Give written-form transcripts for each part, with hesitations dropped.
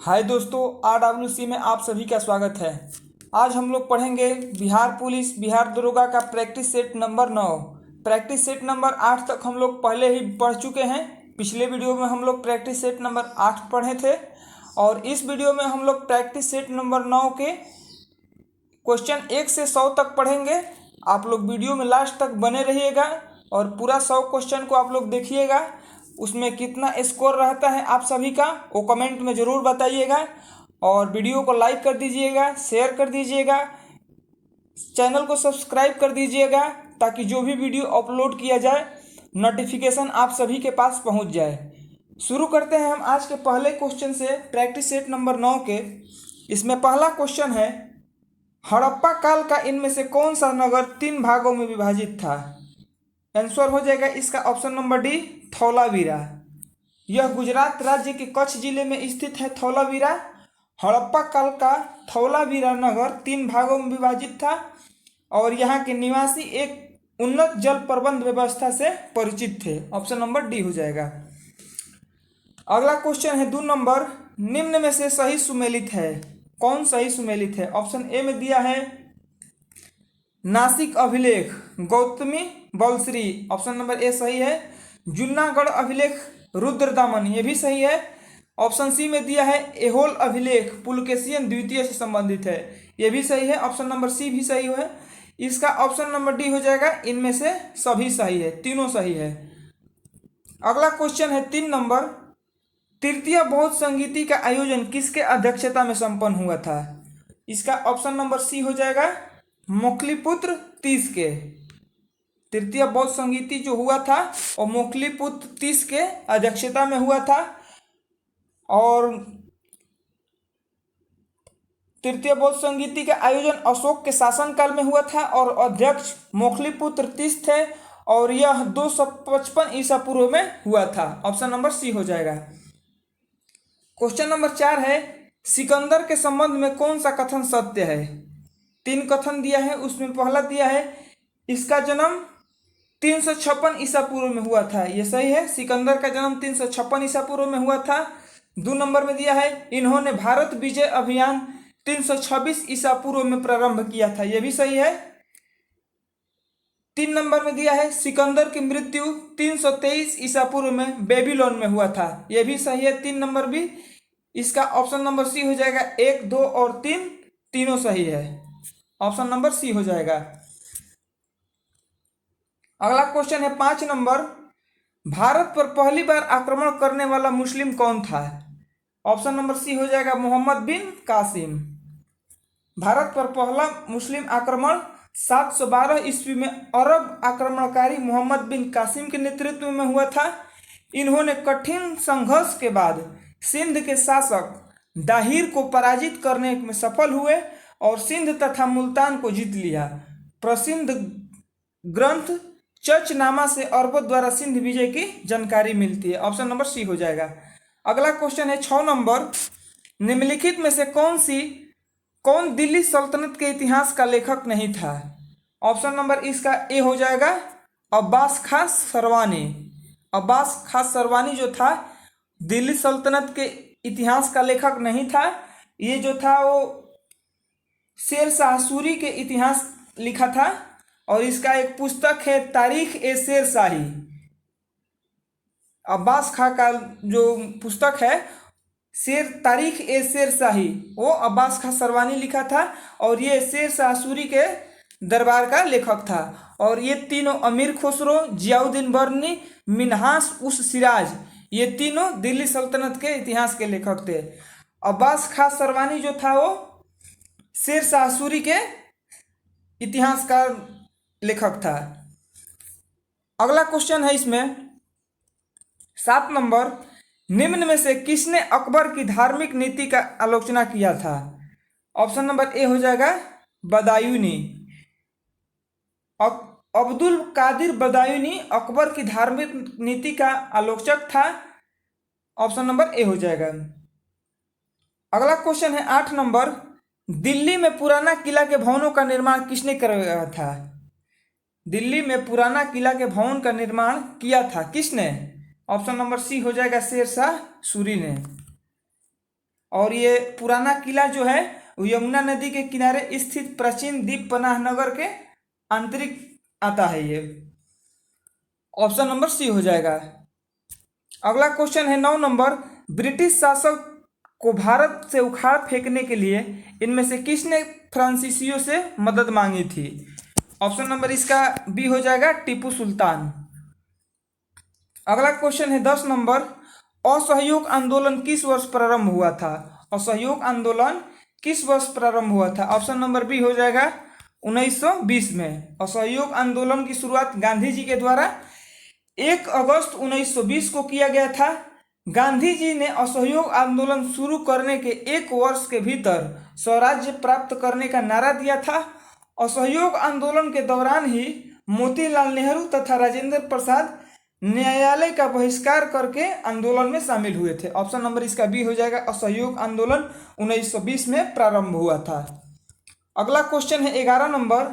हाय दोस्तों, RWC में आप सभी का स्वागत है। आज हम लोग पढ़ेंगे बिहार पुलिस बिहार दरोगा का practice set number 9। Practice set number 8 तक हम लोग पहले ही पढ़ चुके हैं। पिछले वीडियो में हम लोग प्रैक्टिस सेट नंबर 8 पढ़े थे और इस वीडियो में हम लोग प्रैक्टिस सेट नंबर 9 के क्वेश्चन 1 से 100 तक पढ़ेंगे। आप लोग वीडियो में लास्ट तक बने रहिएगा और पूरा 100 क्वेश्चन को आप लोग देखिएगा। उसमें कितना स्कोर रहता है आप सभी का वो कमेंट में ज़रूर बताइएगा और वीडियो को लाइक कर दीजिएगा, शेयर कर दीजिएगा, चैनल को सब्सक्राइब कर दीजिएगा ताकि जो भी वीडियो अपलोड किया जाए नोटिफिकेशन आप सभी के पास पहुंच जाए। शुरू करते हैं हम आज के पहले क्वेश्चन से, प्रैक्टिस सेट नंबर 9 के। इसमें पहला क्वेश्चन है, हड़प्पा काल का इनमें से कौन सा नगर 3 भागों में विभाजित था? आंसर हो जाएगा इसका ऑप्शन नंबर डी, धौलावीरा। यह गुजरात राज्य के कच्छ जिले में स्थित है धौलावीरा। हड़प्पा काल का धौलावीरा नगर 3 भागों में विभाजित था और यहाँ के निवासी एक उन्नत जल प्रबंध व्यवस्था से परिचित थे। ऑप्शन नंबर डी हो जाएगा। अगला क्वेश्चन है 2 नंबर, निम्न में से सही सुमेलित है? कौन सही सुमेलित है? ऑप्शन ए में दिया है नासिक अभिलेख गौतमी बलश्री, ऑप्शन नंबर ए सही है। जूनागढ़ अभिलेख रुद्रदामन, ये भी सही है। ऑप्शन सी में दिया है एहोल अभिलेख पुलकेशियन द्वितीय से संबंधित है, ये भी सही है। ऑप्शन नंबर सी भी सही है। इसका ऑप्शन नंबर डी हो जाएगा। इनमें से सभी सही है, तीनों सही है। अगला क्वेश्चन है 3 नंबर, तृतीय बौद्ध संगीति का आयोजन किसके अध्यक्षता में संपन्न हुआ था? इसका ऑप्शन नंबर सी हो जाएगा मोखलीपुत्र तीस के। तृतीय बौद्ध संगीति जो हुआ था और मोखलीपुत्र तीस के अध्यक्षता में हुआ था और तृतीय बौद्ध संगीति का आयोजन अशोक के शासनकाल में हुआ था और अध्यक्ष मोखलीपुत्र तीस थे और यह 255 ईसा पूर्व में हुआ था। ऑप्शन नंबर सी हो जाएगा। क्वेश्चन नंबर 4 है, सिकंदर के संबंध में कौन सा कथन सत्य है? 3 कथन दिया है, उसमें पहला दिया है इसका जन्म 356 ईसा पूर्व में हुआ था, ये सही है। सिकंदर का जन्म 356 ईसा पूर्व में हुआ था। 2 नंबर में दिया है इन्होंने भारत विजय अभियान 326 ईसा पूर्व में प्रारंभ किया था, ये भी सही है। 3 नंबर में दिया है सिकंदर की मृत्यु 323 ईसा पूर्व में बेबीलोन में हुआ था, ये भी सही है। 3 नंबर भी। इसका ऑप्शन नंबर सी हो जाएगा। 1, 2 और 3 तीनों सही है। ऑप्शन नंबर सी हो जाएगा। अगला क्वेश्चन है 5 नंबर, भारत पर पहली बार आक्रमण करने वाला मुस्लिम कौन था? ऑप्शन नंबर सी हो जाएगा मोहम्मद बिन कासिम। भारत पर पहला मुस्लिम आक्रमण 712 ईस्वी में अरब आक्रमणकारी मोहम्मद बिन कासिम के नेतृत्व में हुआ था। इन्होंने कठिन संघर्ष के बाद सिंध के शासक दाहिर को पराजित करने में सफल हुए और सिंध तथा मुल्तान को जीत लिया। प्रसिद्ध ग्रंथ चर्चनामा से अरबों द्वारा सिंध विजय की जानकारी मिलती है। ऑप्शन नंबर सी हो जाएगा। अगला क्वेश्चन है 6 नंबर, निम्नलिखित में से कौन दिल्ली सल्तनत के इतिहास का लेखक नहीं था? ऑप्शन नंबर इसका ए हो जाएगा अब्बास खां सरवानी। अब्बास खां सरवानी जो था दिल्ली सल्तनत के इतिहास का लेखक नहीं था। ये जो था वो शेर शाह सूरी के इतिहास लिखा था और इसका एक पुस्तक है तारीख ए शेर शाही। अब्बास खां का जो पुस्तक है तारीख ए शेर शाही, वो अब्बास खां सरवानी लिखा था और ये शेर शाह सूरी के दरबार का लेखक था। और ये तीनों अमीर खुसरो, जियाउद्दीन बर्नी, मिन्हास उस सिराज, ये तीनों दिल्ली सल्तनत के इतिहास के लेखक थे। अब्बास खां सरवानी जो था वो शेर शाह सूरी के इतिहास का लेखक था। अगला क्वेश्चन है इसमें 7 नंबर, निम्न में से किसने अकबर की धार्मिक नीति का आलोचना किया था? ऑप्शन नंबर ए हो जाएगा बदायूनी। अब्दुल कादिर बदायूनी अकबर की धार्मिक नीति का आलोचक था। ऑप्शन नंबर ए हो जाएगा। अगला क्वेश्चन है 8 नंबर, दिल्ली में पुराना किला के भवनों का निर्माण किसने करवाया था? दिल्ली में पुराना किला के भवन का निर्माण किया था किसने? ऑप्शन नंबर सी हो जाएगा शेर शाह सूरी ने। और ये पुराना किला जो है वो यमुना नदी के किनारे स्थित प्राचीन द्वीप पनाह नगर के आंतरिक आता है ये। ऑप्शन नंबर सी हो जाएगा। अगला क्वेश्चन है 9 नंबर। ब्रिटिश शासक को भारत से उखाड़ फेंकने के लिए इनमें से किसने फ्रांसीसियों से मदद मांगी थी? ऑप्शन नंबर इसका बी हो जाएगा, टीपू सुल्तान। अगला क्वेश्चन है 10 नंबर। असहयोग आंदोलन किस वर्ष प्रारंभ हुआ था? असहयोग आंदोलन किस वर्ष प्रारंभ हुआ था? ऑप्शन नंबर बी हो जाएगा 1920 में। असहयोग आंदोलन की शुरुआत गांधी जी के द्वारा 1 अगस्त 1920 को किया गया था। गांधी जी ने असहयोग आंदोलन शुरू करने के 1 वर्ष के भीतर स्वराज्य प्राप्त करने का नारा दिया था। असहयोग आंदोलन के दौरान ही मोतीलाल नेहरू तथा राजेंद्र प्रसाद न्यायालय का बहिष्कार करके आंदोलन में शामिल हुए थे। ऑप्शन नंबर इसका बी हो जाएगा। असहयोग आंदोलन 1920 में प्रारंभ हुआ था। अगला क्वेश्चन है 11 नंबर।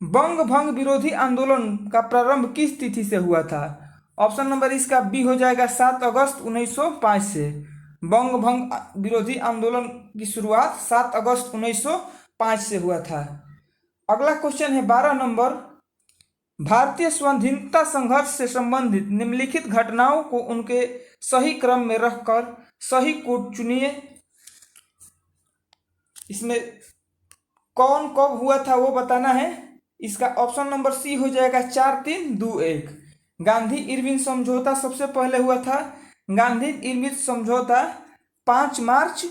बंग भंग विरोधी आंदोलन का प्रारंभ किस तिथि से हुआ था? ऑप्शन नंबर इसका बी हो जाएगा 7 अगस्त 1905 से। बंग भंग विरोधी आंदोलन की शुरुआत 7 अगस्त 1905 से हुआ था। अगला क्वेश्चन है 12 नंबर। भारतीय स्वाधीनता संघर्ष से संबंधित निम्नलिखित घटनाओं को उनके सही क्रम में रखकर सही कोड चुनिए। इसमें कौन कब हुआ था वो बताना है। इसका ऑप्शन नंबर सी हो जाएगा 4-3-2-1। गांधी इरविन समझौता सबसे पहले हुआ था। गांधी इरविन समझौता 5 मार्च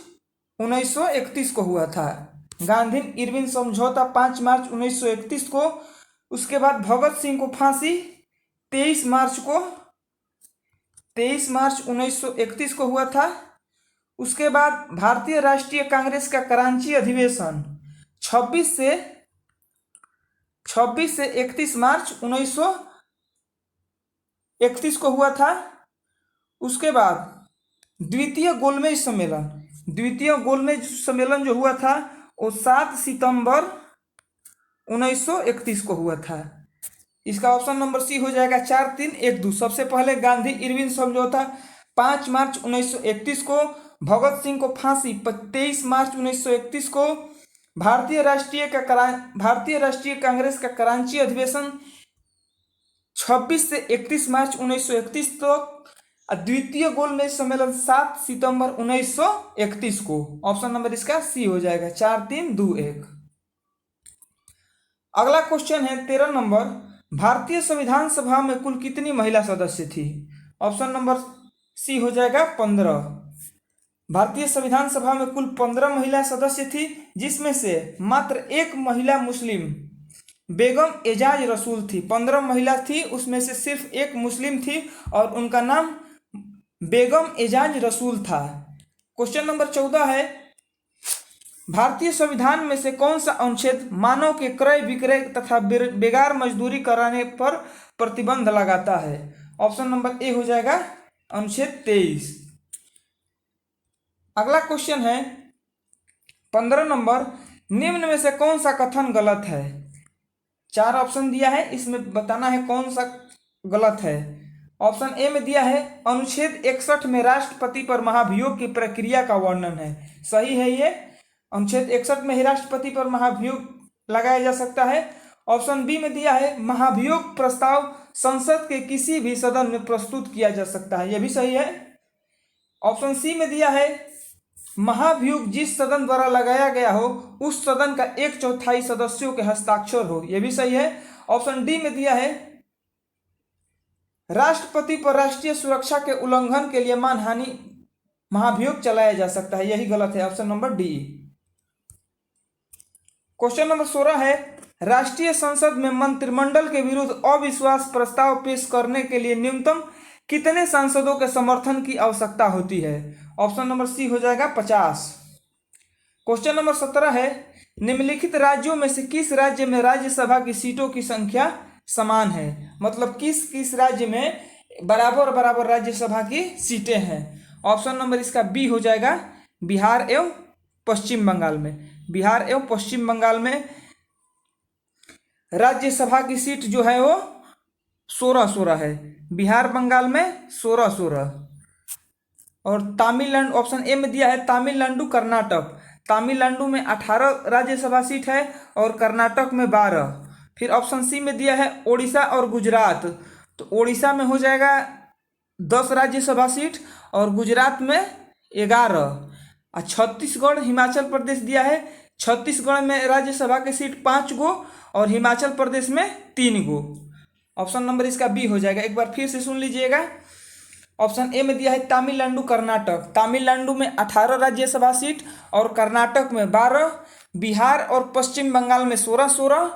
1931 को हुआ था। गांधी इरविन समझौता 5 मार्च 1931 को। उसके बाद भगत सिंह को फांसी 23 मार्च 1931 को हुआ था। उसके बाद भारतीय राष्ट्रीय कांग्रेस का कराची अधिवेशन 26 से 31 मार्च 1931 को हुआ था। उसके बाद द्वितीय गोलमेज सम्मेलन जो हुआ था वो 7 सितंबर 1931 को हुआ था। इसका ऑप्शन नंबर सी हो जाएगा 4-3-1-2। सबसे पहले गांधी इरविन समझौता 5 मार्च 1931 को। भगत सिंह को फांसी 23 मार्च 1931 को। भारतीय राष्ट्रीय कांग्रेस का कराची अधिवेशन 26 से 31 मार्च 1931 तक। द्वितीय गोलमेज सम्मेलन 7 सितंबर 1931 को। ऑप्शन नंबर इसका सी हो जाएगा 4-3-2-1। अगला क्वेश्चन है 13 नंबर। भारतीय संविधान सभा में कुल कितनी महिला सदस्य थी? ऑप्शन नंबर सी हो जाएगा 15। भारतीय संविधान सभा में कुल 15 महिला सदस्य थी, जिसमें से मात्र 1 महिला मुस्लिम बेगम एजाज रसूल थी। 15 महिला थी, उसमें से सिर्फ 1 मुस्लिम थी और उनका नाम बेगम एजाज रसूल था। क्वेश्चन नंबर 14 है। भारतीय संविधान में से कौन सा अनुच्छेद मानव के क्रय विक्रय तथा बेगार मजदूरी कराने पर प्रतिबंध लगाता है? ऑप्शन नंबर ए हो जाएगा अनुच्छेद 23। अगला क्वेश्चन है 15 नंबर। निम्न में से कौन सा कथन गलत है? 4 ऑप्शन दिया है, इसमें बताना है कौन सा गलत है। ऑप्शन ए में दिया है अनुच्छेद 61 में राष्ट्रपति पर महाभियोग की प्रक्रिया का वर्णन है। सही है ये। अनुच्छेद 61 में ही राष्ट्रपति पर महाभियोग लगाया जा सकता है। ऑप्शन बी में दिया है महाभियोग प्रस्ताव संसद के किसी भी सदन में प्रस्तुत किया जा सकता है। यह भी सही है। ऑप्शन सी में दिया है महाभियोग जिस सदन द्वारा लगाया गया हो उस सदन का 1/4 सदस्यों के हस्ताक्षर हो। यह भी सही है। ऑप्शन डी में दिया है राष्ट्रपति पर राष्ट्रीय सुरक्षा के उल्लंघन के लिए मानहानि महाभियोग चलाया जा सकता है। यही गलत है, option number D. Question number 16 है। राष्ट्रीय संसद में मंत्रिमंडल के विरुद्ध अविश्वास प्रस्ताव पेश करने के लिए न्यूनतम कितने सांसदों के समर्थन की आवश्यकता होती है? ऑप्शन नंबर सी हो जाएगा 50। क्वेश्चन नंबर 17 है। निम्नलिखित राज्यों में से किस राज्य में राज्यसभा की सीटों की संख्या समान है? मतलब किस राज्य में बराबर राज्यसभा की सीटें हैं? ऑप्शन नंबर इसका बी हो जाएगा बिहार एवं पश्चिम बंगाल में। बिहार एवं पश्चिम बंगाल में राज्यसभा की सीट जो है वो 16 है। बिहार बंगाल में 16। और तमिलनाडु, ऑप्शन ए में दिया है तमिलनाडु कर्नाटक। तमिलनाडु में 18 राज्यसभा सीट है और कर्नाटक में 12। फिर ऑप्शन सी में दिया है ओडिशा और गुजरात, तो ओडिशा में हो जाएगा 10 राज्यसभा सीट और गुजरात में 11। और छत्तीसगढ़ हिमाचल प्रदेश दिया है, छत्तीसगढ़ में राज्यसभा की सीट 5 गो और हिमाचल प्रदेश में 3 गो। ऑप्शन नंबर इसका बी हो जाएगा। एक बार फिर से सुन लीजिएगा। ऑप्शन ए में दिया है तमिलनाडु कर्नाटक, तमिलनाडु में 18 राज्यसभा सीट और कर्नाटक में 12, बिहार और पश्चिम बंगाल में 16-16,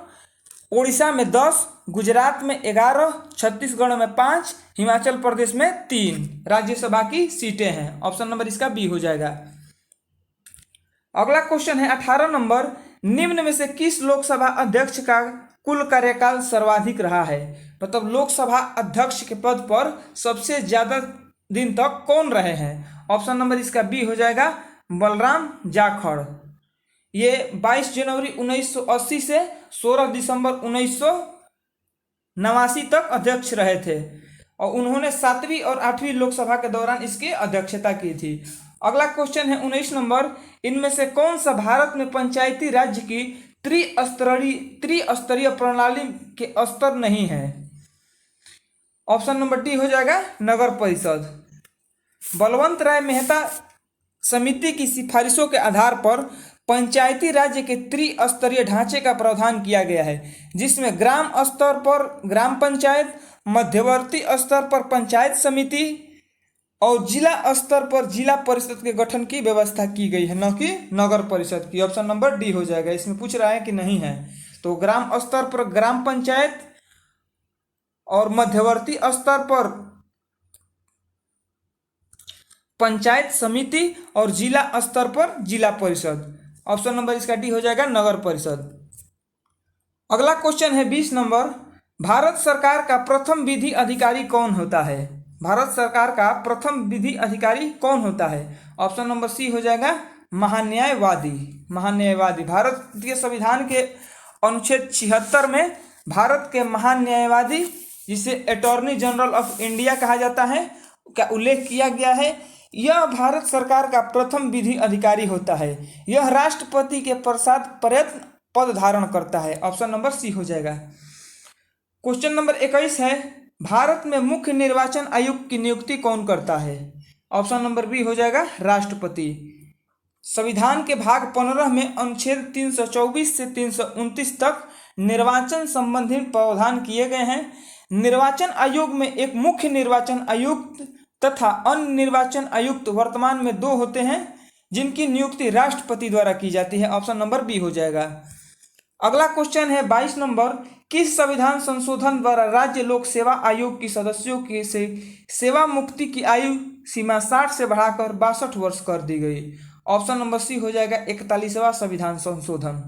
ओडिशा में 10, गुजरात में 11, छत्तीसगढ़ में 5, हिमाचल प्रदेश में 3 राज्यसभा की सीटें हैं। ऑप्शन नंबर इसका बी हो जाएगा। अगला क्वेश्चन है 18 नंबर, निम्न में से किस लोकसभा अध्यक्ष का कुल कार्यकाल सर्वाधिक रहा है? मतलब लोकसभा अध्यक्ष के पद पर सबसे ज्यादा दिन तक कौन रहे हैं? ऑप्शन नंबर इसका बी हो जाएगा बलराम जाखड़। ये 22 जनवरी 1980 से 16 दिसंबर 1989 तक अध्यक्ष रहे थे और उन्होंने 7वीं और 8वीं लोकसभा के दौरान इसकी अध्यक्षता की थी। अगला क्वेश्चन है 19 नंबर, इनमें से कौन सा भारत में पंचायती राज की त्रिस्तरीय प्रणाली के स्तर नहीं है? ऑप्शन नंबर डी हो जाएगा नगर परिषद। बलवंत राय मेहता समिति की सिफारिशों के आधार पर पंचायती राज्य के त्रिस्तरीय ढांचे का प्रावधान किया गया है, जिसमें ग्राम स्तर पर ग्राम पंचायत, मध्यवर्ती स्तर पर पंचायत समिति और जिला स्तर पर जिला परिषद के गठन की व्यवस्था की गई है, न कि नगर परिषद की। ऑप्शन नंबर डी हो जाएगा। इसमें पूछ रहा है कि नहीं है, तो ग्राम स्तर पर ग्राम पंचायत और मध्यवर्ती स्तर पर पंचायत समिति और जिला स्तर पर जिला परिषद। ऑप्शन नंबर इसका डी हो जाएगा नगर परिषद। अगला क्वेश्चन है 20 नंबर, भारत सरकार का प्रथम विधि अधिकारी कौन होता है? भारत सरकार का प्रथम विधि अधिकारी कौन होता है? ऑप्शन नंबर सी हो जाएगा महान्यायवादी। महान्यायवादी भारतीय संविधान के अनुच्छेद 76 में भारत के महान्यायवादी, जिसे अटॉर्नी जनरल ऑफ इंडिया कहा जाता है, का उल्लेख किया गया है। यह भारत सरकार का प्रथम विधि अधिकारी होता है। यह राष्ट्रपति के पश्चात प्रयत्न पद धारण करता है। ऑप्शन नंबर सी हो जाएगा। क्वेश्चन नंबर 21 है, भारत में मुख्य निर्वाचन आयुक्त की नियुक्ति कौन करता है? ऑप्शन नंबर बी हो जाएगा राष्ट्रपति। संविधान के भाग 15 में अनुच्छेद 324 से 329 तक निर्वाचन संबंधी प्रावधान किए गए हैं। निर्वाचन आयोग में एक मुख्य निर्वाचन आयुक्त तथा अन्य निर्वाचन आयुक्त वर्तमान में 2 होते हैं, जिनकी नियुक्ति राष्ट्रपति द्वारा की जाती है। ऑप्शन नंबर बी हो जाएगा। अगला क्वेश्चन है 22 नंबर, किस संविधान संशोधन द्वारा राज्य लोक सेवा आयोग की सदस्यों की सेवा मुक्ति की आयु सीमा 60 से बढ़ाकर 62 वर्ष कर दी गई? ऑप्शन नंबर सी हो जाएगा 41वां संविधान संशोधन।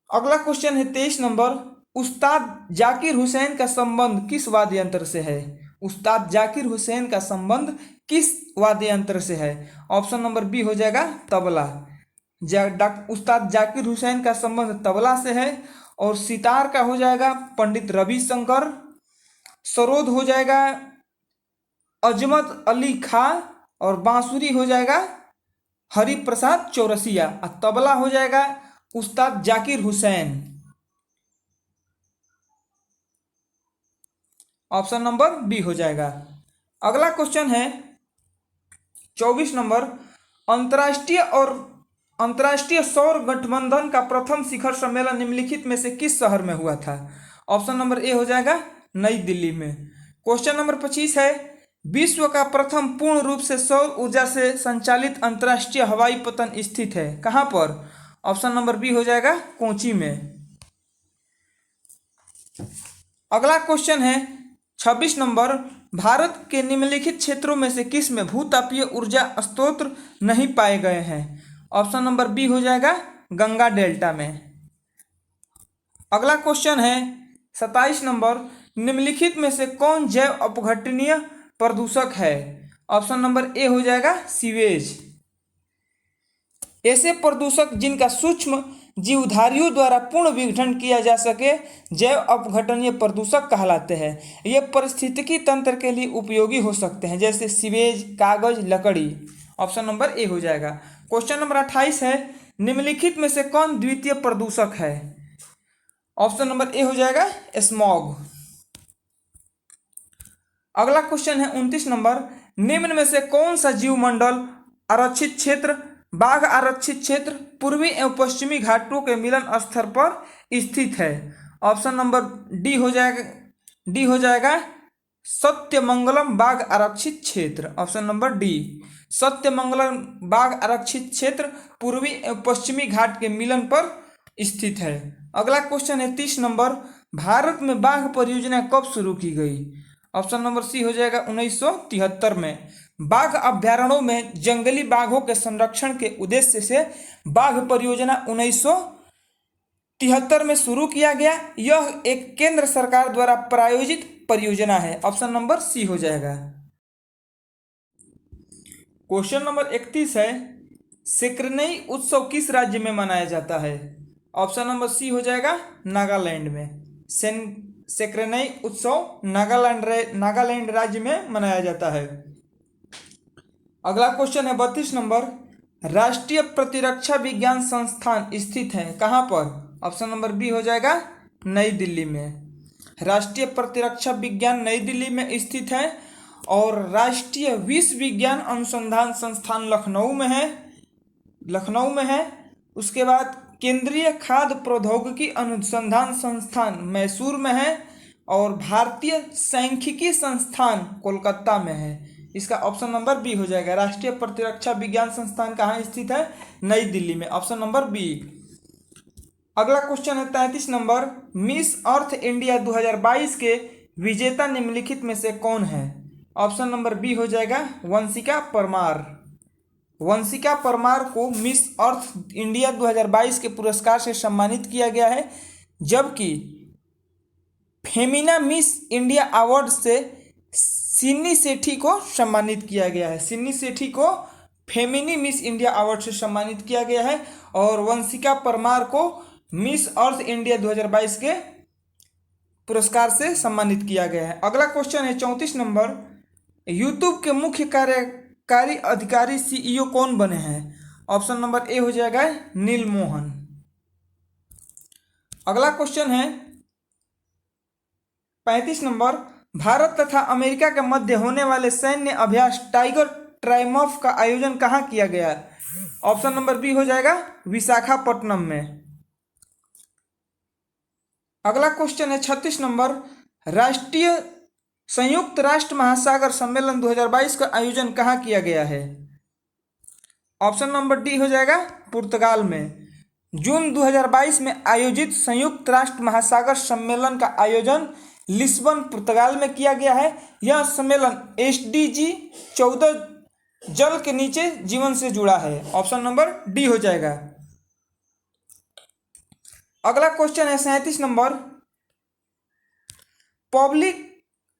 अगला क्वेश्चन है 23 नंबर, उस्ताद जाकिर हुसैन का संबंध किस वाद्य यंत्र से है? उस्ताद जाकिर हुसैन का संबंध किस वाद्य यंत्र से है? ऑप्शन नंबर बी हो जाएगा तबला। उस्ताद जाकिर हुसैन का संबंध तबला से है। और सितार का हो जाएगा पंडित रविशंकर, सरोद हो जाएगा अजमत अली खां और बांसुरी हो जाएगा हरिप्रसाद चौरसिया और तबला हो जाएगा Ustad Zakir Hussain. Option number B हो जाएगा। अगला क्वेश्चन है 24 नंबर, अंतर्राष्ट्रीय सौर गठबंधन का प्रथम शिखर सम्मेलन निम्नलिखित में से किस शहर में हुआ था? ऑप्शन नंबर ए हो जाएगा नई दिल्ली में। क्वेश्चन नंबर 25 है, विश्व का प्रथम पूर्ण रूप से सौर ऊर्जा से संचालित अंतर्राष्ट्रीय हवाई पतन स्थित है कहां पर? ऑप्शन नंबर बी हो जाएगा कोची में। अगला क्वेश्चन है 26 नंबर, भारत के निम्नलिखित क्षेत्रों में से किस में भूतापीय ऊर्जा स्रोत नहीं पाए गए हैं? ऑप्शन नंबर बी हो जाएगा गंगा डेल्टा में। अगला क्वेश्चन है 27 नंबर, निम्नलिखित में से कौन जैव अपघटनीय प्रदूषक है? ऑप्शन नंबर ए हो जाएगा सीवेज। ऐसे प्रदूषक जिनका सूक्ष्म जीवधारियों द्वारा पूर्ण विघटन किया जा सके जैव अपघटनीय प्रदूषक कहलाते हैं। ये पारिस्थितिकी तंत्र के लिए उपयोगी हो सकते हैं, जैसे सीवेज, कागज, लकड़ी। ऑप्शन नंबर ए हो जाएगा। क्वेश्चन नंबर 28 है, निम्नलिखित में से कौन द्वितीय प्रदूषक है? ऑप्शन नंबर ए हो जाएगा स्मॉग। अगला क्वेश्चन है 29 नंबर, निम्न में से कौन सा जीवमंडल आरक्षित क्षेत्र, बाघ आरक्षित क्षेत्र, पूर्वी एवं पश्चिमी घाटों के मिलन स्थल पर स्थित है? ऑप्शन नंबर डी हो जाएगा सत्यमंगलम बाघ आरक्षित क्षेत्र। ऑप्शन नंबर डी, सत्यमंगलम बाघ आरक्षित क्षेत्र पूर्वी एवं पश्चिमी घाट के मिलन पर स्थित है। अगला क्वेश्चन है 30 नंबर, भारत में बाघ परियोजना कब शुरू की गई? ऑप्शन नंबर सी हो जाएगा 1973 में। बाघ अभ्यारण्यों में जंगली बाघों के संरक्षण के उद्देश्य से बाघ परियोजना 1973 में शुरू किया गया। यह एक केंद्र सरकार द्वारा प्रायोजित परियोजना है। ऑप्शन नंबर सी हो जाएगा। क्वेश्चन नंबर 31 है, सेक्रेनई उत्सव किस राज्य में मनाया जाता है? ऑप्शन नंबर सी हो जाएगा नागालैंड में। सेक्रेनई उत्सव नागालैंड राज्य में मनाया जाता है। अगला क्वेश्चन है 32 नंबर, राष्ट्रीय प्रतिरक्षा विज्ञान संस्थान स्थित है कहाँ पर? ऑप्शन नंबर बी हो जाएगा नई दिल्ली में। राष्ट्रीय प्रतिरक्षा विज्ञान नई दिल्ली में स्थित है। और राष्ट्रीय विश्व विज्ञान अनुसंधान संस्थान लखनऊ में है। उसके बाद केंद्रीय खाद्य प्रौद्योगिकी अनुसंधान संस्थान मैसूर में है। और भारतीय सांख्यिकी संस्थान कोलकाता में है। इसका ऑप्शन नंबर बी हो जाएगा। राष्ट्रीय प्रतिरक्षा विज्ञान संस्थान कहाँ स्थित है? नई दिल्ली में। Option number B. अगला क्वेश्चन है 33 नंबर, मिस अर्थ इंडिया 2022 के विजेता निम्नलिखित में से कौन है? ऑप्शन नंबर बी हो जाएगा वंशिका परमार। वंशिका परमार को मिस अर्थ इंडिया 2022 के पुरस्कार से सम्मानित किया गया है, जबकि फेमिना मिस इंडिया अवार्ड से सिन्नी सेठी को सम्मानित किया गया है। सिन्नी सेठी को फेमिनी मिस इंडिया अवार्ड से सम्मानित किया गया है और वंशिका परमार को मिस अर्थ इंडिया 2022 के पुरस्कार से सम्मानित किया गया है। अगला क्वेश्चन है 34 नंबर, यूट्यूब के मुख्य कार्यकारी अधिकारी सीईओ कौन बने हैं? ऑप्शन नंबर ए हो जाएगा नील मोहन। अगला क्वेश्चन है 35 नंबर, भारत तथा अमेरिका के मध्य होने वाले सैन्य अभ्यास टाइगर ट्राइम्फ का आयोजन कहाँ किया गया? ऑप्शन नंबर बी हो जाएगा विशाखापट्टनम में। अगला क्वेश्चन है 36 नंबर, राष्ट्रीय संयुक्त राष्ट्र महासागर सम्मेलन 2022 का आयोजन कहाँ किया गया है? ऑप्शन नंबर डी हो जाएगा पुर्तगाल में। जून 2022 में आयोजित संयुक्त राष्ट्र महासागर सम्मेलन का आयोजन लिस्बन पुर्तगाल में किया गया है। यह सम्मेलन SDG 14 जल के नीचे जीवन से जुड़ा है। ऑप्शन नंबर डी हो जाएगा। अगला क्वेश्चन है 37 नंबर, पब्लिक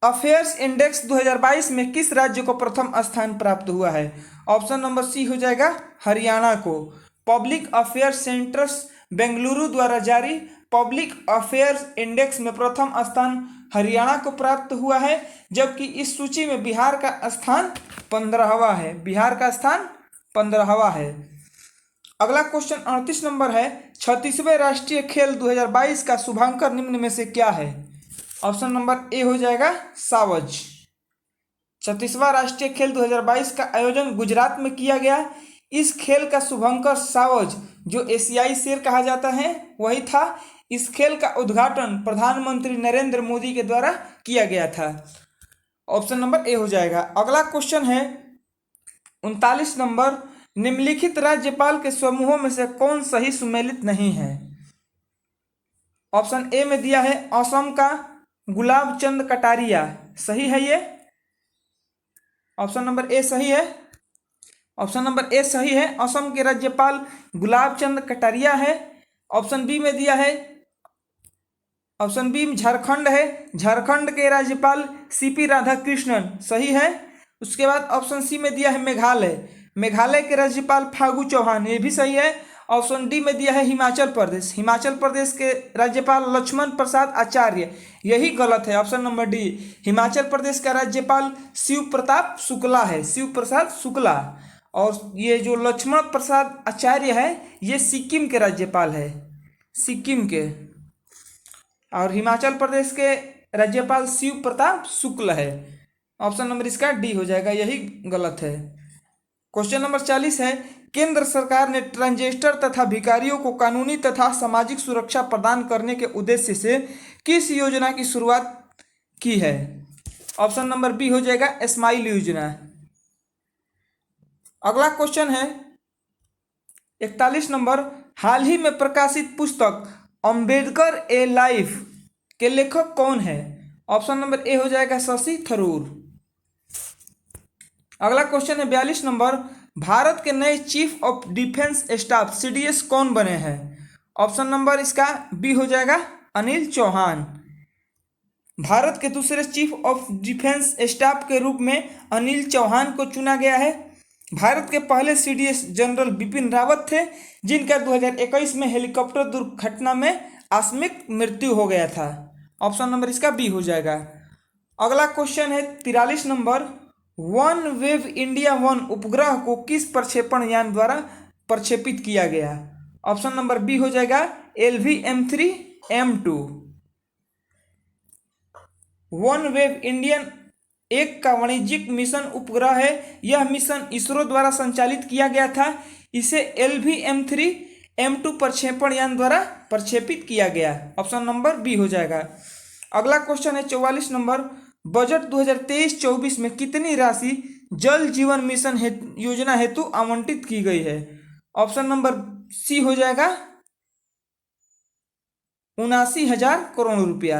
अफेयर्स इंडेक्स 2022 में किस राज्य को प्रथम स्थान प्राप्त हुआ है? ऑप्शन नंबर सी हो जाएगा हरियाणा को। पब्लिक अफेयर्स सेंटर्स बेंगलुरु द्वारा जारी पब्लिक अफेयर्स इंडेक्स में प्रथम स्थान हरियाणा को प्राप्त हुआ है, जबकि इस सूची में बिहार का स्थान 15वां है। बिहार का स्थान 15वां है। अगला क्वेश्चन 38 नंबर है, 36वें राष्ट्रीय खेल 2022 का शुभांकर निम्न में से क्या है? ऑप्शन नंबर ए हो जाएगा सावज। 36वां राष्ट्रीय खेल 2022 का आयोजन गुजरात में किया गया। इस खेल का शुभंकर सावज, जो एशियाई शेर कहा जाता है, वही था। इस खेल का उद्घाटन प्रधानमंत्री नरेंद्र मोदी के द्वारा किया गया था। ऑप्शन नंबर ए हो जाएगा। अगला क्वेश्चन है 39 नंबर, निम्नलिखित राज्यपाल के समूहों में से कौन सही सुमेलित नहीं है? ऑप्शन ए में दिया है असम का गुलाब चंद कटारिया, सही है ये? ऑप्शन नंबर ए सही है। ऑप्शन नंबर ए सही है, असम के राज्यपाल गुलाब चंद कटारिया है। ऑप्शन बी में दिया है, ऑप्शन बी में झारखंड है, झारखंड के राज्यपाल सीपी राधाकृष्णन, सही है। उसके बाद ऑप्शन सी में दिया है मेघालय, मेघालय के राज्यपाल फागू चौहान, ये भी सही है। ऑप्शन डी में दिया है हिमाचल प्रदेश। हिमाचल प्रदेश के राज्यपाल लक्ष्मण प्रसाद आचार्य, यही गलत है। Option number D, Himachal Pradesh का राज्यपाल शिव प्रताप शुक्ला है, शिव प्रसाद शुक्ला। और ये जो लक्ष्मण प्रसाद आचार्य है ये सिक्किम के राज्यपाल है, सिक्किम के। और हिमाचल प्रदेश के राज्यपाल शिव प्रताप शुक्ल है। ऑप्शन नंबर इसका डी हो जाएगा, यही गलत है। क्वेश्चन नंबर 40 है, केंद्र सरकार ने ट्रांसजेंडर तथा भिखारियों को कानूनी तथा सामाजिक सुरक्षा प्रदान करने के उद्देश्य से किस योजना की शुरुआत की है? ऑप्शन नंबर बी हो जाएगा स्माइल योजना। अगला क्वेश्चन है 41 नंबर, हाल ही में प्रकाशित पुस्तक अंबेडकर ए लाइफ के लेखक कौन है? ऑप्शन नंबर ए हो जाएगा शशि थरूर। अगला क्वेश्चन है 42 नंबर, भारत के नए chief of defence staff CDS कौन बने हैं? ऑप्शन नंबर इसका बी हो जाएगा अनिल चौहान। भारत के दूसरे चीफ ऑफ डिफेंस स्टाफ के रूप में अनिल चौहान को चुना गया है। भारत के पहले सीडीएस जनरल बिपिन रावत थे, जिनका 2021 में हेलीकॉप्टर दुर्घटना में आकस्मिक मृत्यु हो गया था। ऑप्शन नंबर इसका बी हो जाएगा। अगला क्वेश्चन है 43 नंबर, वन वेव इंडिया 1 उपग्रह को किस प्रक्षेपण यान द्वारा प्रक्षेपित किया गया? ऑप्शन नंबर बी हो जाएगा LV-M3M2। वन वेव इंडियन 1 का वाणिज्यिक मिशन उपग्रह है। यह मिशन इसरो द्वारा संचालित किया गया था। इसे LV-M3M2 प्रक्षेपण यान द्वारा प्रक्षेपित किया गया। ऑप्शन नंबर बी हो जाएगा। अगला क्वेश्चन है 44 नंबर, बजट 2023-24 में कितनी राशि जल जीवन मिशन योजना हेतु आवंटित की गई है? ऑप्शन नंबर सी हो जाएगा 79,000 करोड़ रुपया।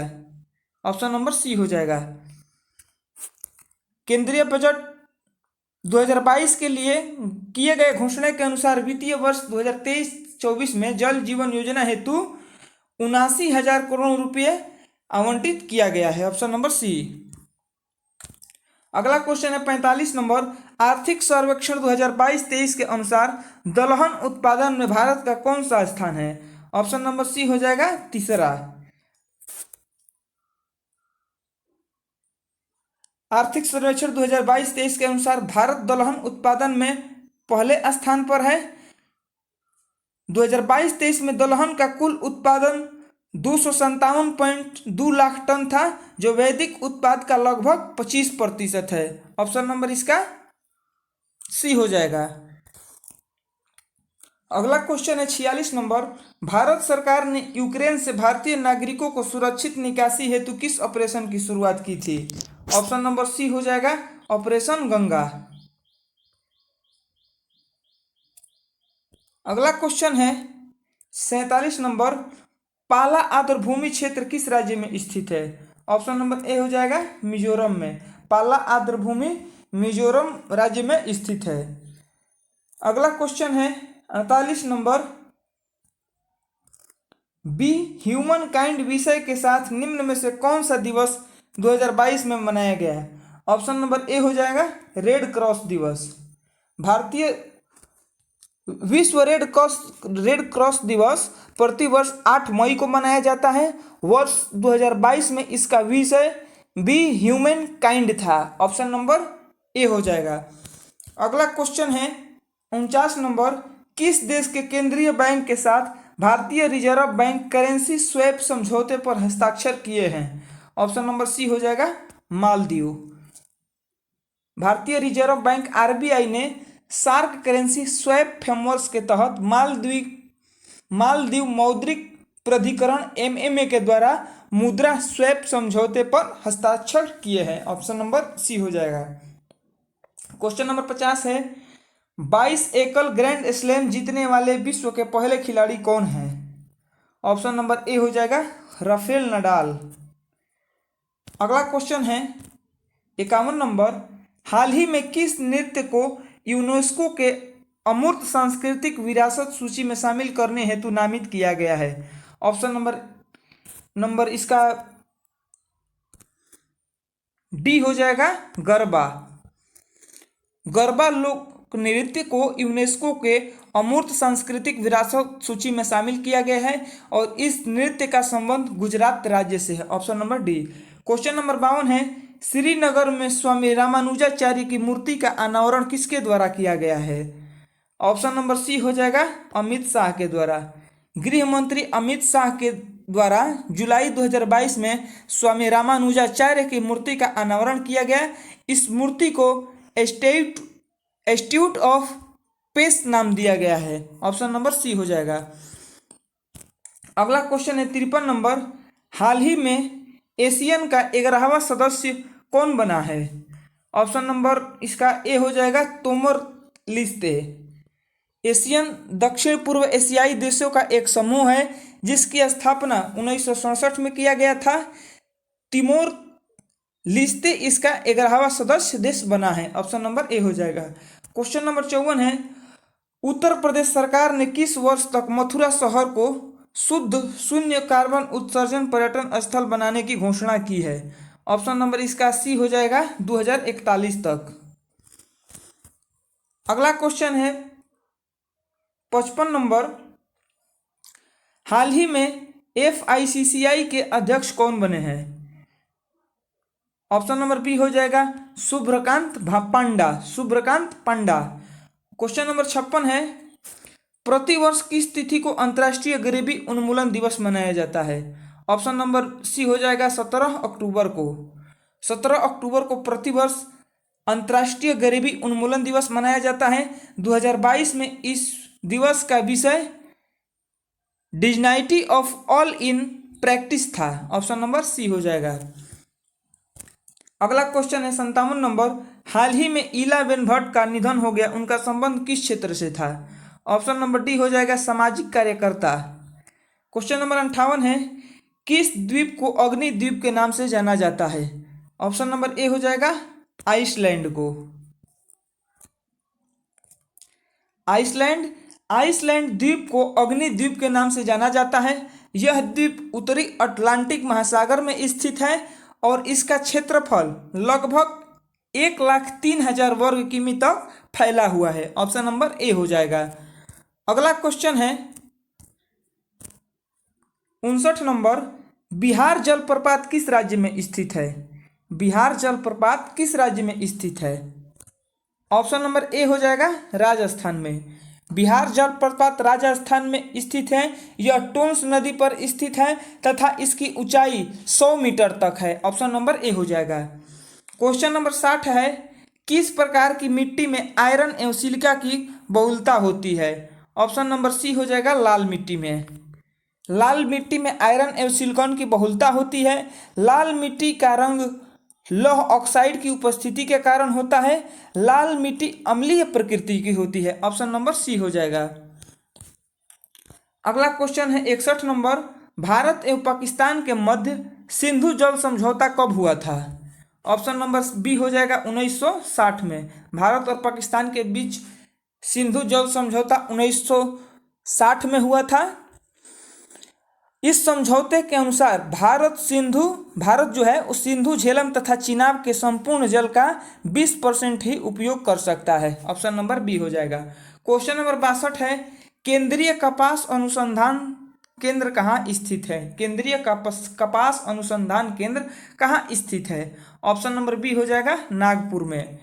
ऑप्शन नंबर सी हो जाएगा। केंद्रीय बजट 2022 के लिए किए गए घोषणा के अनुसार वित्तीय वर्ष 2023-24 में जल जीवन योजना हेतु 79,000 करोड़ रुपये आवंटित किया गया है। Option number C. अगला क्वेश्चन है 45 नंबर, आर्थिक सर्वेक्षण 2022-23 के अनुसार दलहन उत्पादन में भारत का कौन सा स्थान है? ऑप्शन नंबर सी हो जाएगा तीसरा। आर्थिक सर्वेक्षण 2022-23 के अनुसार भारत दलहन उत्पादन में पहले स्थान पर है। 2022-23 में दलहन का कुल उत्पादन 257.2 लाख टन था, जो वैदिक उत्पाद का लगभग 25% है। ऑप्शन नंबर इसका सी हो जाएगा। अगला क्वेश्चन है 46 नंबर, भारत सरकार ने यूक्रेन से भारतीय नागरिकों को सुरक्षित निकासी हेतु किस ऑपरेशन की शुरुआत की थी? ऑप्शन नंबर सी हो जाएगा ऑपरेशन गंगा। अगला क्वेश्चन है 47 नंबर, पाला आर्द्रभूमि क्षेत्र किस राज्य में स्थित है? ऑप्शन नंबर ए हो जाएगा मिजोरम में। पाला आर्द्रभूमि मिजोरम राज्य में स्थित है। अगला क्वेश्चन है 48 नंबर, बी ह्यूमन काइंड विषय के साथ निम्न में से कौन सा दिवस 2022 में मनाया गया है? ऑप्शन नंबर ए हो जाएगा रेड क्रॉस दिवस। भारतीय विश्व रेड क्रॉस दिवस प्रतिवर्ष 8 मई को मनाया जाता है। वर्ष 2022 में इसका विषय बी ह्यूमन काइंड था। ऑप्शन नंबर ए हो जाएगा। अगला क्वेश्चन है 49 नंबर, किस देश के केंद्रीय बैंक के साथ भारतीय रिजर्व बैंक करेंसी स्वैप समझौते पर हस्ताक्षर किए हैं? ऑप्शन नंबर सी हो जाएगा मालदीव। भारतीय रिजर्व बैंक आरबीआई ने सार्क करेंसी स्वैप फ्रेमवर्क के तहत मालदीव मौद्रिक प्राधिकरण एमएमए के द्वारा मुद्रा स्वैप समझौते पर हस्ताक्षर किए हैं। ऑप्शन नंबर सी हो जाएगा। क्वेश्चन नंबर 50 है, 22 एकल ग्रैंड स्लैम जीतने वाले विश्व के पहले खिलाड़ी कौन हैं? ऑप्शन नंबर ए हो जाएगा राफेल नडाल। अगला क्वेश्चन है 51 नंबर, हाल ही में किस नृत्य को यूनेस्को के अमूर्त सांस्कृतिक विरासत सूची में शामिल करने हेतु नामित किया गया है? ऑप्शन नंबर इसका डी हो जाएगा गरबा। गरबा लोक नृत्य को यूनेस्को के अमूर्त सांस्कृतिक विरासत सूची में शामिल किया गया है और इस नृत्य का संबंध गुजरात राज्य से है। Option number D. Question number 52 है, श्रीनगर में स्वामी रामानुजाचार्य की मूर्ति का अनावरण किसके द्वारा किया गया है? ऑप्शन नंबर सी हो जाएगा अमित शाह के द्वारा। गृह मंत्री अमित शाह के द्वारा जुलाई 2022 में स्वामी रामानुजाचार्य की मूर्ति का अनावरण किया गया। इस मूर्ति को इंस्टीट्यूट ऑफ पेस नाम दिया गया है। ऑप्शन नंबर सी हो जाएगा। अगला क्वेश्चन है 53 नंबर, हाल ही में एशियन का 11वां सदस्य कौन बना है? ऑप्शन नंबर इसका ए हो जाएगा तोमर लिस्ते। एशियन दक्षिण पूर्व एशियाई देशों का एक समूह है जिसकी स्थापना 1967 में किया गया था। तिमोर लिस्ते इसका 11वां सदस्य देश बना है। ऑप्शन नंबर ए हो जाएगा। क्वेश्चन नंबर 54 है, उत्तर प्रदेश सरकार ने किस वर्ष तक मथुरा शहर को शुद्ध शून्य कार्बन उत्सर्जन पर्यटन स्थल बनाने की घोषणा की है? ऑप्शन नंबर इसका सी हो जाएगा 2041 तक। अगला क्वेश्चन है 55 नंबर, हाल ही में FICCI के अध्यक्ष कौन बने हैं? ऑप्शन नंबर बी हो जाएगा शुभ्रकांत पांडा। क्वेश्चन नंबर 56 है, प्रतिवर्ष किस तिथि को अंतर्राष्ट्रीय गरीबी उन्मूलन दिवस मनाया जाता है? ऑप्शन नंबर सी हो जाएगा 17 अक्टूबर को। 17 अक्टूबर को प्रतिवर्ष अंतर्राष्ट्रीय गरीबी उन्मूलन दिवस मनाया जाता है। 2022 में इस दिवस का विषय डिजनाइटी ऑफ ऑल इन प्रैक्टिस था। ऑप्शन नंबर सी हो जाएगा। अगला क्वेश्चन है 57 नंबर, हाल ही में इलाबेन भट्ट का निधन हो गया, उनका संबंध किस क्षेत्र से था? ऑप्शन नंबर डी हो जाएगा सामाजिक कार्यकर्ता। क्वेश्चन नंबर 58 है, किस द्वीप को अग्नि द्वीप के नाम से जाना जाता है? ऑप्शन नंबर ए हो जाएगा आइसलैंड को। आइसलैंड द्वीप को अग्नि द्वीप के नाम से जाना जाता है। यह द्वीप उत्तरी अटलांटिक महासागर में स्थित है और इसका क्षेत्रफल लगभग 1,03,000 वर्ग किमी तक फैला हुआ है। ऑप्शन नंबर ए हो जाएगा। अगला क्वेश्चन है 59 नंबर, बिहार जलप्रपात किस राज्य में स्थित है? बिहार जलप्रपात किस राज्य में स्थित है? ऑप्शन नंबर ए हो जाएगा राजस्थान में। बिहार जलप्रपात राजस्थान में स्थित है। यह टोंस नदी पर स्थित है तथा इसकी ऊंचाई 100 मीटर तक है। ऑप्शन नंबर ए हो जाएगा। क्वेश्चन नंबर 60 है, किस प्रकार की मिट्टी में आयरन एवं सिलिका की बहुलता होती है? ऑप्शन नंबर सी हो जाएगा लाल मिट्टी में। लाल मिट्टी में आयरन एवं सिलिकॉन की बहुलता होती है। लाल मिट्टी का रंग लौह ऑक्साइड की उपस्थिति के कारण होता है। लाल मिट्टी अम्लीय प्रकृति की होती है। ऑप्शन नंबर सी हो जाएगा। अगला क्वेश्चन है 61 नंबर, भारत एवं पाकिस्तान के मध्य सिंधु जल समझौता कब हुआ था? ऑप्शन नंबर बी हो जाएगा 1960 में। भारत और पाकिस्तान के बीच सिंधु जल समझौता 1960 में हुआ था। इस समझौते के अनुसार भारत जो है उस सिंधु झेलम तथा चिनाब के संपूर्ण जल का 20% ही उपयोग कर सकता है। ऑप्शन नंबर बी हो जाएगा। क्वेश्चन नंबर 62 है, केंद्रीय कपास अनुसंधान केंद्र कहाँ स्थित है? केंद्रीय कपास अनुसंधान केंद्र कहाँ स्थित है? ऑप्शन नंबर बी हो जाएगा नागपुर में।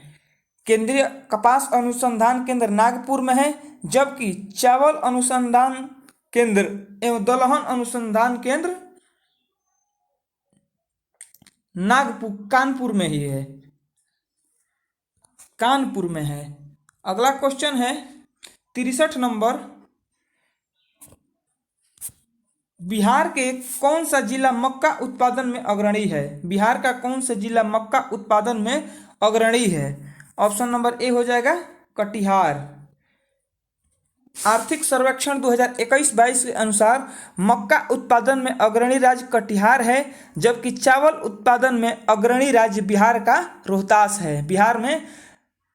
केंद्रीय कपास अनुसंधान केंद्र नागपुर में है, जबकि चावल अनुसंधान केंद्र एवं दलहन अनुसंधान केंद्र कानपुर में ही है। कानपुर में है। अगला क्वेश्चन है 63 नंबर, बिहार के कौन सा जिला मक्का उत्पादन में अग्रणी है? बिहार का कौन सा जिला मक्का उत्पादन में अग्रणी है? ऑप्शन नंबर ए हो जाएगा कटिहार। आर्थिक सर्वेक्षण 2021-22 के अनुसार मक्का उत्पादन में अग्रणी राज्य कटिहार है, जबकि चावल उत्पादन में अग्रणी राज्य बिहार का रोहतास है। बिहार में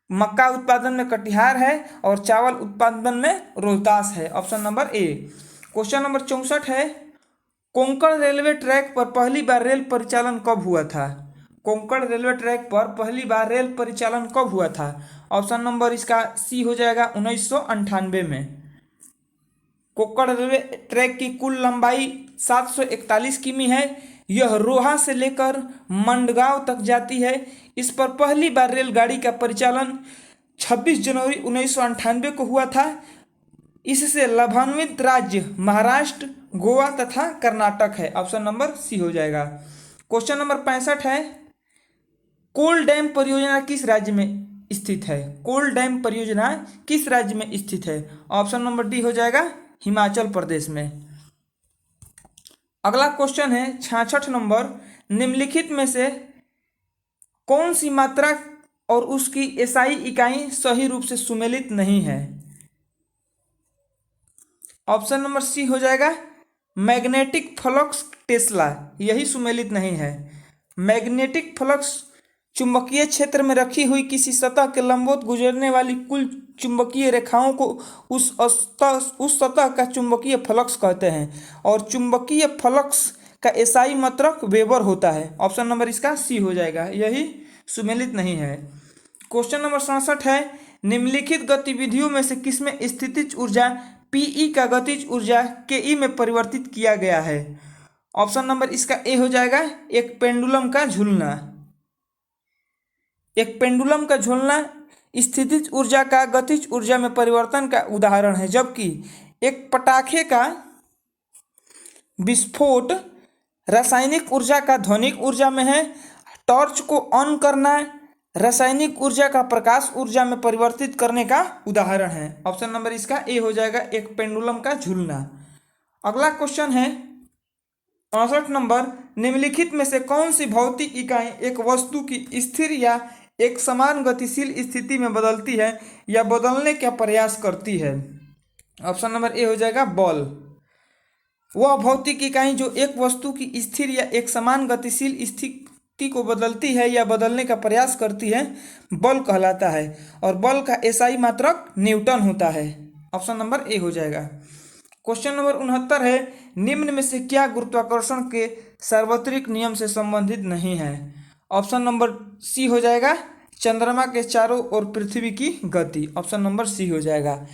मक्का उत्पादन में कटिहार है और चावल उत्पादन में रोहतास है। ऑप्शन नंबर ए। क्वेश्चन नंबर 64 है, कोंकण रेलवे ट्रैक पर पहली बार रेल परिचालन कब हुआ था? कोंकण रेलवे ट्रैक पर पहली बार रेल परिचालन कब हुआ था? ऑप्शन नंबर इसका सी हो जाएगा 1998 में। कोक्कड़ रेलवे ट्रैक की कुल लंबाई 741 किमी है। यह रोहा से लेकर मंडगांव तक जाती है। इस पर पहली बार रेलगाड़ी का परिचालन 26 जनवरी 1998 को हुआ था। इससे लाभान्वित राज्य महाराष्ट्र, गोवा तथा कर्नाटक है। ऑप्शन नंबर सी हो जाएगा। क्वेश्चन नंबर 65 है, कोल डैम परियोजना किस राज्य में स्थित है? कोल डैम परियोजना किस राज्य में स्थित है? ऑप्शन नंबर डी हो जाएगा, हिमाचल प्रदेश में। अगला क्वेश्चन है 66 नंबर, निम्नलिखित में से कौन सी मात्रा और उसकी एसआई इकाई सही रूप से सुमेलित नहीं है? ऑप्शन नंबर सी हो जाएगा, मैग्नेटिक फ्लक्स टेस्ला, यही सुमेलित नहीं है। मैग्नेटिक फ्लक्स चुंबकीय क्षेत्र में रखी हुई किसी सतह के लंबवत गुजरने वाली कुल चुंबकीय रेखाओं को उस सतह का चुंबकीय फ्लक्स कहते हैं और चुंबकीय फ्लक्स का एसआई मात्रक वेबर होता है। ऑप्शन नंबर इसका सी हो जाएगा, यही सुमेलित नहीं है। क्वेश्चन नंबर 67 है, निम्नलिखित गतिविधियों में से किसमें स्थितिज ऊर्जा पीई का गतिज ऊर्जा केई में परिवर्तित किया गया है? ऑप्शन नंबर इसका ए हो जाएगा, एक पेंडुलम का झूलना। एक पेंडुलम का झूलना स्थितिज ऊर्जा का गतिज ऊर्जा में परिवर्तन का उदाहरण है, जबकि एक पटाखे का विस्फोट रासायनिक ऊर्जा का ध्वनिक ऊर्जा में है। टॉर्च को ऑन करना रासायनिक ऊर्जा का प्रकाश ऊर्जा में परिवर्तित करने का उदाहरण है। ऑप्शन नंबर इसका ए हो जाएगा, एक पेंडुलम का झूलना। अगला क्वेश्चन है 68 नंबर, निम्नलिखित में से कौन सी भौतिक इकाई एक वस्तु की स्थिर या एक समान गतिशील स्थिति में बदलती है या बदलने का प्रयास करती है? ऑप्शन नंबर ए हो जाएगा, बल। वह भौतिक इकाई जो एक वस्तु की स्थिर या एक समान गतिशील स्थिति को बदलती है या बदलने का प्रयास करती है, बल कहलाता है और बल का एसआई मात्रक न्यूटन होता है। ऑप्शन नंबर ए हो जाएगा। क्वेश्चन नंबर 69 है, निम्न में से क्या गुरुत्वाकर्षण के सार्वत्रिक नियम से संबंधित नहीं है? ऑप्शन नंबर सी हो जाएगा, चंद्रमा के चारों ओर पृथ्वी की गति। ऑप्शन नंबर सी हो जाएगा।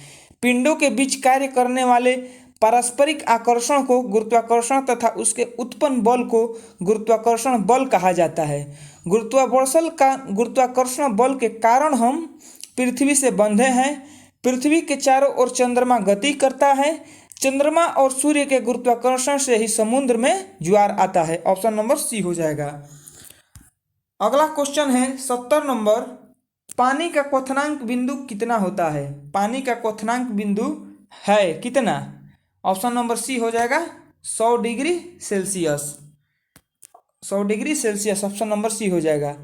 पिंडों के बीच कार्य करने वाले पारस्परिक आकर्षण को गुरुत्वाकर्षण तथा उसके उत्पन्न बल को गुरुत्वाकर्षण बल कहा जाता है। गुरुत्वाकर्षण बल के कारण हम पृथ्वी से बंधे हैं। पृथ्वी के चारों ओर चंद्रमा गति करता है। चंद्रमा और सूर्य के गुरुत्वाकर्षण से ही समुद्र में ज्वार आता है। ऑप्शन नंबर सी हो जाएगा। अगला क्वेश्चन है 70 नंबर, पानी का क्वथनांक बिंदु कितना होता है? पानी का क्वथनांक बिंदु है कितना? ऑप्शन नंबर सी हो जाएगा, 100 degree Celsius. 100 degree Celsius, option number C हो जाएगा।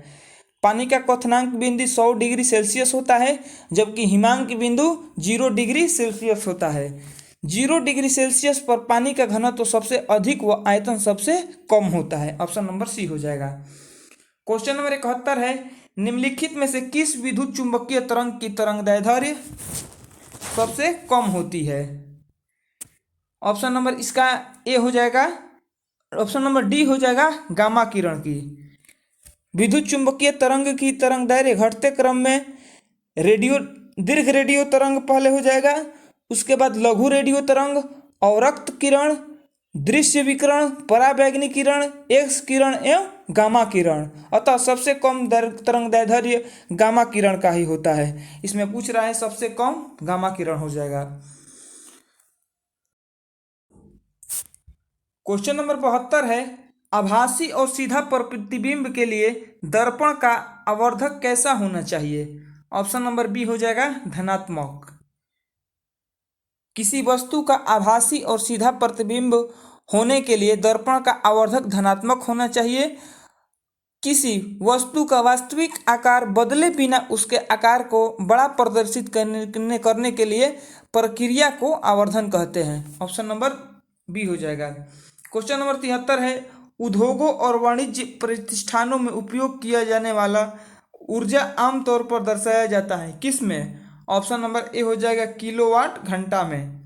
पानी का क्वथनांक बिंदु 100 डिग्री सेल्सियस होता है, जबकि हिमांक बिंदु 0 डिग्री सेल्सियस होता है। 0 डिग्री सेल्सियस पर पानी का घनत्व सबसे अधिक व आयतन सबसे कम होता है। ऑप्शन नंबर सी हो जाएगा। क्वेश्चन नंबर 71 है, निम्नलिखित में से किस विद्युत चुंबकीय तरंग की तरंगदैर्ध्य सबसे कम होती है? ऑप्शन नंबर इसका ए हो जाएगा, ऑप्शन नंबर डी हो जाएगा, गामा किरण की। विद्युत चुंबकीय तरंग की तरंगदैर्ध्य घटते क्रम में दीर्घ रेडियो तरंग पहले हो जाएगा, उसके बाद लघु रेडियो तरंग, अवरक्त किरण, दृश्य विकिरण, पराबैंगनी किरण, एक्स किरण एवं गामा किरण। अतः सबसे कम तरंगदैर्ध्य गामा किरण का ही होता है। इसमें पूछ रहा है सबसे कम गामा किरण हो जाएगा। क्वेश्चन नंबर 72 है, आभासी और सीधा प्रतिबिंब के लिए दर्पण का आवर्धक कैसा होना चाहिए? ऑप्शन नंबर बी हो जाएगा, धनात्मक। किसी वस्तु का आभासी और सीधा प्रतिबिंब होने के लिए दर्पण का आवर्धक धनात्मक होना चाहिए। किसी वस्तु का वास्तविक आकार बदले बिना उसके आकार को बड़ा प्रदर्शित करने के लिए प्रक्रिया को आवर्धन कहते हैं। ऑप्शन नंबर बी हो जाएगा। क्वेश्चन नंबर 73 है, उद्योगों और वाणिज्य प्रतिष्ठानों में उपयोग किया जाने वाला ऊर्जा आमतौर पर दर्शाया जाता है किस में? ऑप्शन नंबर ए हो जाएगा, किलोवाट घंटा में।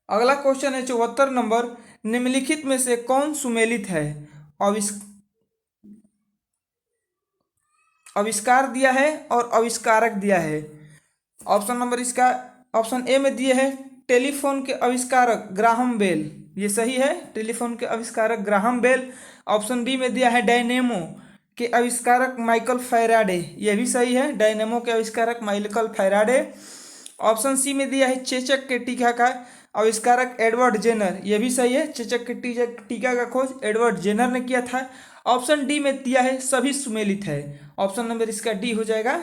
अगला क्वेश्चन है 74 नंबर, निम्नलिखित में से कौन सुमेलित है? आविष्कार दिया है और आविष्कारक दिया है। ऑप्शन नंबर इसका ऑप्शन ए में दिए है टेलीफोन के आविष्कारक ग्राहम बेल, ये सही है, टेलीफोन के आविष्कारक ग्राहम बेल। ऑप्शन बी में दिया है डायनेमो के आविष्कारक माइकल फैराडे, यह भी सही है, डायनेमो के आविष्कारक माइकल फैराडे। ऑप्शन सी में दिया है चेचक के टीका का आविष्कारक एडवर्ड जेनर, यह भी सही है, चेचक के टीका का खोज एडवर्ड जेनर ने किया था। ऑप्शन डी में दिया है सभी सुमेलित है, ऑप्शन नंबर इसका डी हो जाएगा,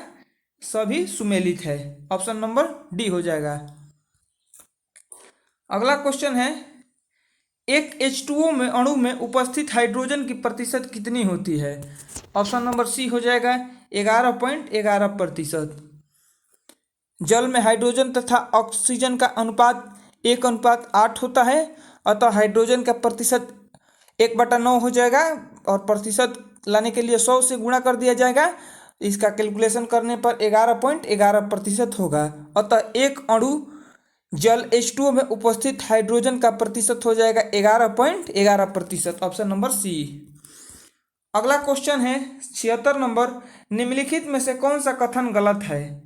सभी सुमेलित है, ऑप्शन नंबर डी हो जाएगा। अगला क्वेश्चन है एक H2O में अणु में उपस्थित हाइड्रोजन की प्रतिशत कितनी होती है? ऑप्शन नंबर सी हो जाएगा 11.11%। जल में हाइड्रोजन तथा ऑक्सीजन का अनुपात 1:8 होता है, अतः हाइड्रोजन का प्रतिशत 1/9 हो जाएगा और प्रतिशत लाने के लिए 100 से गुणा कर दिया जाएगा, इसका कैलकुलेशन करने पर 11.11% होगा। अतः एक अणु जल H2O में उपस्थित हाइड्रोजन का प्रतिशत हो जाएगा 11.11%, ऑप्शन नंबर सी। अगला क्वेश्चन है 76 नंबर, निम्नलिखित में से कौन सा कथन गलत है?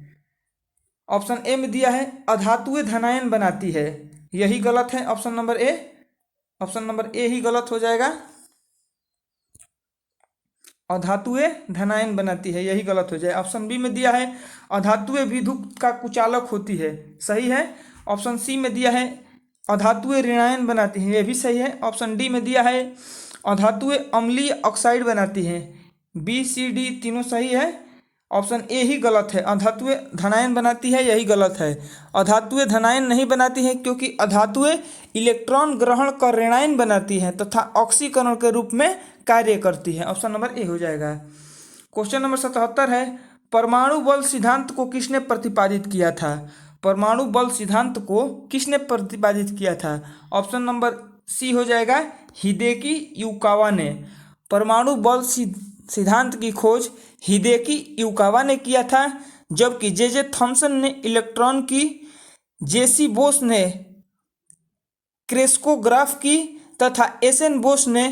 ऑप्शन ए में दिया है अधातुएं धनायन बनाती है, यही गलत है, option number A, option number A ही गलत हो जाएगा, अधातुएं धनायन बनाती है, यही गलत हो जाए। ऑप्शन बी में दिया है अधातुएं विद्युत का कुचालक होती है, सही है। ऑप्शन सी में दिया है अधातुएं ऋणायन बनाती हैं, यह भी सही है। ऑप्शन डी में दिया है अधातुएं अम्लीय ऑक्साइड बनाती हैं, बी सी डी तीनों सही है, ऑप्शन ए ही गलत है, अधातुएं धनायन बनाती है, यही गलत है। अधातुएं धनायन नहीं बनाती हैं क्योंकि अधातुएं इलेक्ट्रॉन ग्रहण कर ऋणायन बनाती हैं तथा ऑक्सीकरण के रूप में कार्य करती है, ऑप्शन नंबर ए हो जाएगा। क्वेश्चन नंबर 77 है परमाणु बल सिद्धांत को किसने प्रतिपादित किया था? परमाणु बल सिद्धांत को किसने प्रतिपादित किया था? ऑप्शन नंबर सी हो जाएगा हिदेकी युकावा ने। परमाणु बल सिद्धांत की खोज हिदेकी युकावा ने किया था, जबकि जे थॉमसन ने इलेक्ट्रॉन की, जेसी बोस ने क्रेस्कोग्राफ की तथा एसएन बोस ने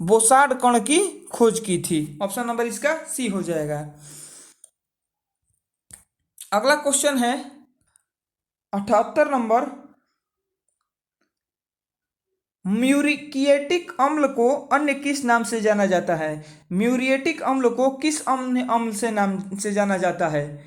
बोसार्ड कण की खोज की थी, ऑप्शन नंबर इसका सी हो जाएगा। अगला क्वेश्चन है 78 नंबर, म्यूरिएटिक अम्ल को अन्य किस नाम से जाना जाता है? म्यूरिएटिक अम्ल को किस अन्य अम्ल से नाम से जाना जाता है?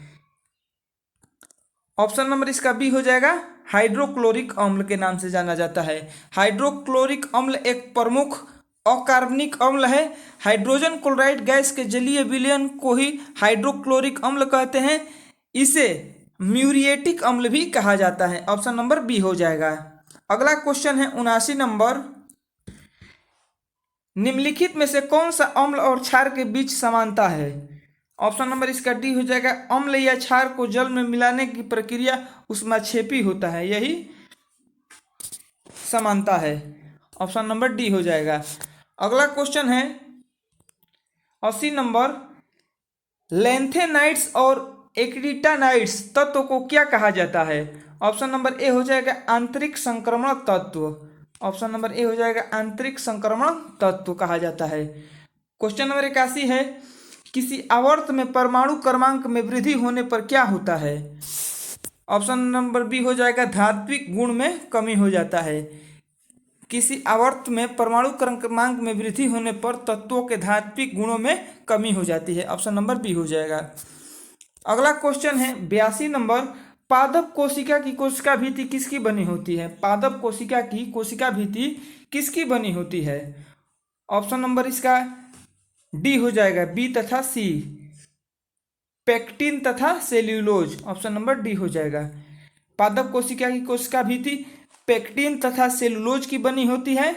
ऑप्शन नंबर इसका बी हो जाएगा हाइड्रोक्लोरिक अम्ल के नाम से जाना जाता है। हाइड्रोक्लोरिक अम्ल एक प्रमुख अकार्बनिक अम्ल है। हाइड्रोजन क्लोराइड गैस के जलीय विलयन को ही हाइड्रोक्लोरिक अम्ल कहते हैं, इसे म्यूरिएटिक अम्ल भी कहा जाता है, ऑप्शन नंबर बी हो जाएगा। अगला क्वेश्चन है 79 नंबर, निम्नलिखित में से कौन सा अम्ल और क्षार के बीच समानता है? ऑप्शन नंबर इसका डी हो जाएगा अम्ल या क्षार को जल में मिलाने की प्रक्रिया ऊष्माक्षेपी होता है, यही समानता है, ऑप्शन नंबर डी हो जाएगा। अगला क्वेश्चन है 80 नंबर, लैंथेनाइड्स और एक्टिनाइड्स तत्व को क्या कहा जाता है? ऑप्शन नंबर ए हो जाएगा आंतरिक संक्रमण तत्व, ऑप्शन नंबर ए हो जाएगा आंतरिक संक्रमण तत्व कहा जाता है। क्वेश्चन नंबर 81 है किसी आवर्त में परमाणु क्रमांक में वृद्धि होने पर क्या होता है? ऑप्शन नंबर बी हो जाएगा धात्विक गुण में कमी हो जाता है। किसी आवर्त में परमाणु क्रमांक में वृद्धि होने पर तत्वों के धात्विक गुणों में कमी हो जाती है, ऑप्शन नंबर बी हो जाएगा। अगला क्वेश्चन है 82 नंबर, पादप कोशिका की कोशिका भित्ति किसकी बनी होती है? पादप कोशिका की कोशिका भित्ति किसकी बनी होती है? ऑप्शन नंबर इसका डी हो जाएगा, बी तथा सी, पेक्टिन तथा सेल्यूलोज, ऑप्शन नंबर डी हो जाएगा। पादप कोशिका की कोशिका भित्ति पेक्टिन तथा सेल्यूलोज की बनी होती है।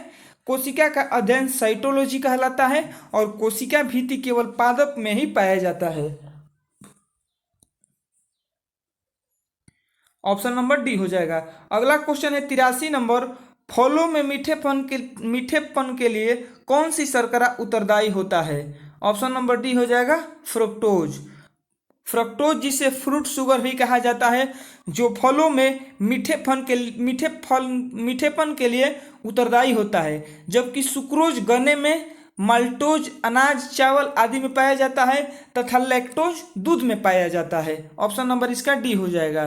कोशिका का अध्ययन साइटोलॉजी कहलाता है और कोशिका भित्ति केवल पादप में ही पाया जाता है, ऑप्शन नंबर डी हो जाएगा। अगला क्वेश्चन है 83 नंबर, फलों में मीठेपन के लिए कौन सी शर्करा उत्तरदायी होता है? ऑप्शन नंबर डी हो जाएगा फ्रुक्टोज। फ्रक्टोज जिसे फ्रूट शुगर भी कहा जाता है, जो फलों में मीठेपन के लिए उत्तरदायी होता है, जबकि सुक्रोज गन्ने में माल्टोज अनाज चावल आदि में पाया जाता है तथा लैक्टोज दूध में पाया जाता है। ऑप्शन नंबर इसका डी हो जाएगा।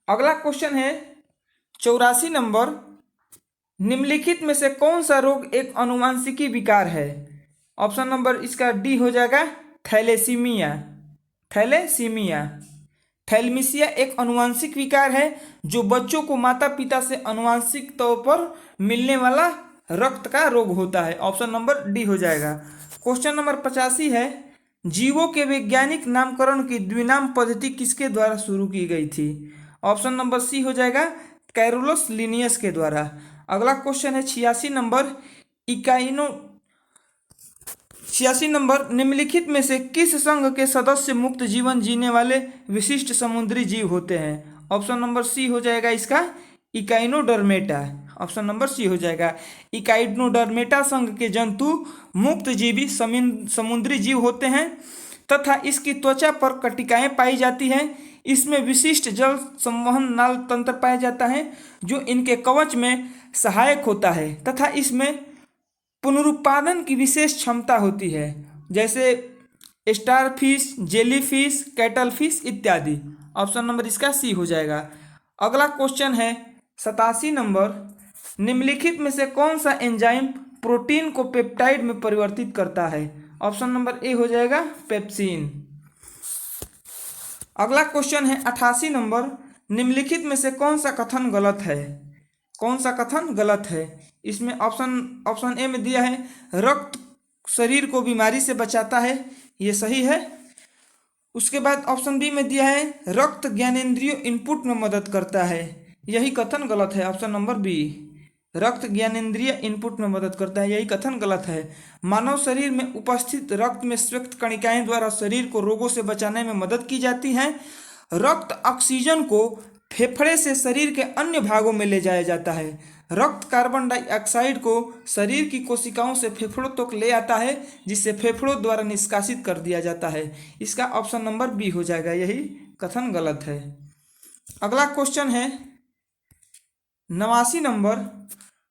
अगला क्वेश्चन है 84 नंबर, निम्नलिखित में से कौन सा रोग एक आनुवंशिकी विकार है? ऑप्शन नंबर इसका डी हो जाएगा थैलेसीमिया। थैलेसीमिया थैलेमीसिया एक आनुवंशिक विकार है जो बच्चों को माता पिता से आनुवंशिक तौर पर मिलने वाला रक्त का रोग होता है। ऑप्शन नंबर डी हो जाएगा। क्वेश्चन नंबर 85 है, जीवों के वैज्ञानिक नामकरण की द्विनाम पद्धति किसके द्वारा शुरू की गई थी? ऑप्शन नंबर सी हो जाएगा कैरोलस लिनियस के द्वारा। अगला क्वेश्चन है 86 नंबर, इकाइनो 86 नंबर, निम्नलिखित में से किस संघ के सदस्य मुक्त जीवन जीने वाले विशिष्ट समुद्री जीव होते हैं? ऑप्शन नंबर सी हो जाएगा इसका इकाइनोडर्मेटा। ऑप्शन नंबर सी हो जाएगा। इकाइनोडर्मेटा संघ के जंतु मुक्त जीवी समुद्री जीव होते हैं तथा इसकी त्वचा पर कटिकाएं पाई जाती हैं। इसमें विशिष्ट जल संवहन नाल तंत्र पाया जाता है जो इनके कवच में सहायक होता है तथा इसमें पुनरुत्पादन की विशेष क्षमता होती है, जैसे स्टारफिश, जेलीफिश, कैटलफिश इत्यादि। ऑप्शन नंबर इसका सी हो जाएगा। अगला क्वेश्चन है 87 नंबर, निम्नलिखित में से कौन सा एंजाइम प्रोटीन को पेप्टाइड में परिवर्तित करता है? ऑप्शन नंबर ए हो जाएगा पेप्सिन। अगला क्वेश्चन है 88 नंबर, निम्नलिखित में से कौन सा कथन गलत है? कौन सा कथन गलत है? इसमें ऑप्शन ए में दिया है रक्त शरीर को बीमारी से बचाता है, ये सही है। उसके बाद ऑप्शन बी में दिया है रक्त ज्ञानेंद्रियों इनपुट में मदद करता है, यही कथन गलत है। ऑप्शन नंबर बी, रक्त ज्ञानेंद्रिय इनपुट में मदद करता है, यही कथन गलत है। मानव शरीर में उपस्थित रक्त में श्वेत कणिकाएं द्वारा शरीर को रोगों से बचाने में मदद की जाती है। रक्त ऑक्सीजन को फेफड़े से शरीर के अन्य भागों में ले जाया जाता है। रक्त कार्बन डाइऑक्साइड को शरीर की कोशिकाओं से फेफड़ों तक ले आता है जिससे फेफड़ों द्वारा निष्कासित कर दिया जाता है। इसका ऑप्शन नंबर बी हो जाएगा, यही कथन गलत है। अगला क्वेश्चन है 89 नंबर,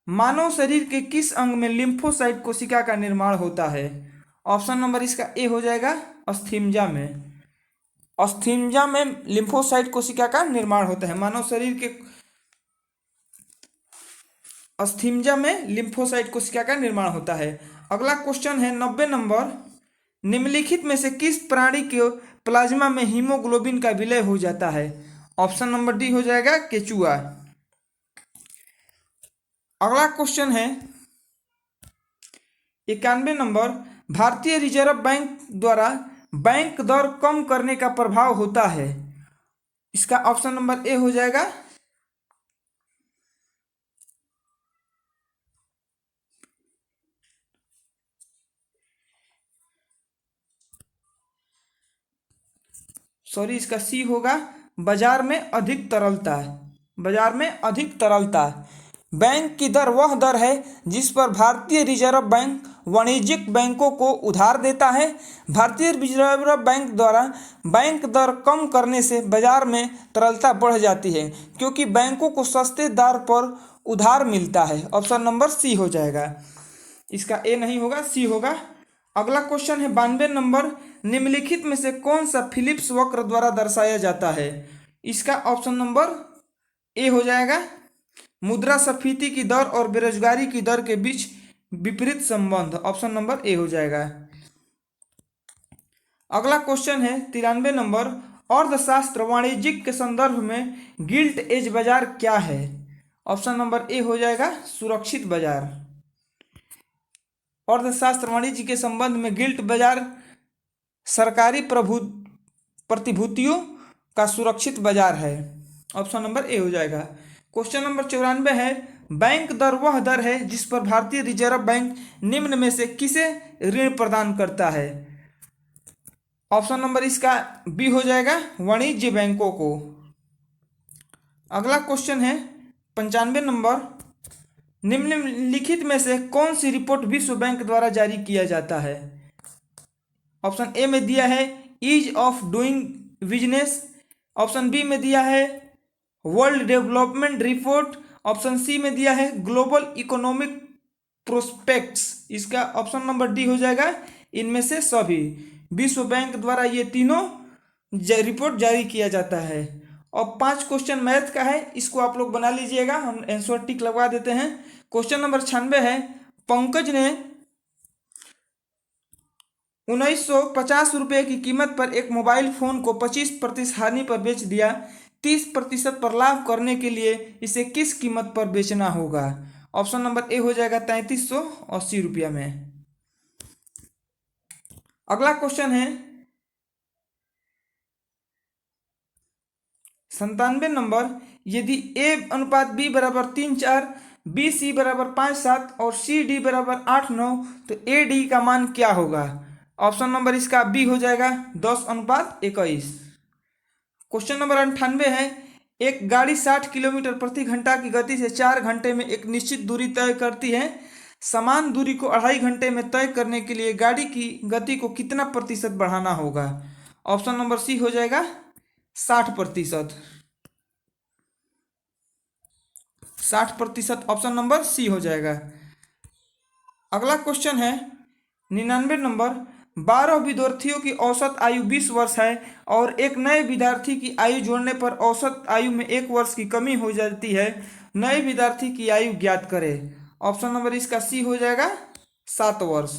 मानव शरीर के किस अंग में लिम्फोसाइट कोशिका का निर्माण होता है? ऑप्शन नंबर इसका ए हो जाएगा अस्थिमज्जा में। अस्थिमज्जा में लिम्फोसाइट कोशिका का निर्माण होता है। मानव शरीर के अस्थिमज्जा में लिम्फोसाइट कोशिका का निर्माण होता है। अगला क्वेश्चन है 90 नंबर, निम्नलिखित में से किस प्राणी के प्लाज्मा में हीमोग्लोबिन का विलय हो जाता है? ऑप्शन नंबर डी हो जाएगा केचुआ। अगला क्वेश्चन है 91 नंबर, भारतीय रिजर्व बैंक द्वारा बैंक दर कम करने का प्रभाव होता है। इसका ऑप्शन नंबर ए हो जाएगा इसका सी होगा बाजार में अधिक तरलता। बाजार में अधिक तरलता। बैंक की दर वह दर है जिस पर भारतीय रिजर्व बैंक वाणिज्यिक बैंकों को उधार देता है। भारतीय रिजर्व बैंक द्वारा बैंक दर कम करने से बाजार में तरलता बढ़ जाती है क्योंकि बैंकों को सस्ते दर पर उधार मिलता है। ऑप्शन नंबर सी हो जाएगा। इसका ए नहीं होगा, सी होगा। अगला क्वेश्चन है 92 नंबर, निम्नलिखित में से कौन सा फिलिप्स वक्र द्वारा दर्शाया जाता है? इसका ऑप्शन नंबर ए हो जाएगा मुद्रास्फीति की दर और बेरोजगारी की दर के बीच विपरीत संबंध। ऑप्शन नंबर ए हो जाएगा। अगला क्वेश्चन है 93 नंबर, अर्थशास्त्र वाणिज्यिक के संदर्भ में गिल्ट एज बाजार क्या है? ऑप्शन नंबर ए हो जाएगा सुरक्षित बाजार। अर्थशास्त्र वाणिज्य के संबंध में गिल्ट बाजार सरकारी प्रतिभूतियों का सुरक्षित बाजार है। ऑप्शन नंबर ए हो जाएगा। क्वेश्चन नंबर 94 है, बैंक दर वह दर है जिस पर भारतीय रिजर्व बैंक निम्न में से किसे ऋण प्रदान करता है? ऑप्शन नंबर इसका बी हो जाएगा वाणिज्य बैंकों को। अगला क्वेश्चन है 95 नंबर, निम्नलिखित में से कौन सी रिपोर्ट विश्व बैंक द्वारा जारी किया जाता है? ऑप्शन ए में दिया है ease of doing business. Option B में दिया है world development report. Option C में दिया है ग्लोबल इकोनॉमिक प्रोस्पेक्ट्स, इसका ऑप्शन नंबर डी हो जाएगा इनमें से सभी। विश्व बैंक द्वारा ये तीनों रिपोर्ट जारी किया जाता है। और 5 क्वेश्चन मैथ का है, इसको आप लोग बना लीजिएगा, हम आंसर टिक लगवा देते हैं। क्वेश्चन नंबर 96 है, पंकज ने 1950 रुपये की कीमत पर एक मोबाइल फोन को 25% हानि पर बेच दिया। 30% पर लाभ करने के लिए इसे किस कीमत पर बेचना होगा? ऑप्शन नंबर ए हो जाएगा 3380 रुपया में। अगला क्वेश्चन है 97 नंबर, यदि ए अनुपात बी बराबर 3:4, बी सी बराबर 5:7 और सी डी बराबर 8:9, तो ए डी का मान क्या होगा? ऑप्शन नंबर इसका बी हो जाएगा 10:21। क्वेश्चन नंबर 98 है, एक गाड़ी 60 किलोमीटर प्रति घंटा की गति से 4 घंटे में एक निश्चित दूरी तय करती है। समान दूरी को 2.5 घंटे में तय करने के लिए गाड़ी की गति को कितना प्रतिशत बढ़ाना होगा? ऑप्शन नंबर सी हो जाएगा 60%। 60% ऑप्शन नंबर सी हो जाएगा। अगला क्वेश्चन है 99 नंबर, 12 विद्यार्थियों की औसत आयु 20 वर्ष है और एक नए विद्यार्थी की आयु जोड़ने पर औसत आयु में 1 वर्ष की कमी हो जाती है। नए विद्यार्थी की आयु ज्ञात करें। ऑप्शन नंबर इसका सी हो जाएगा 7 वर्ष।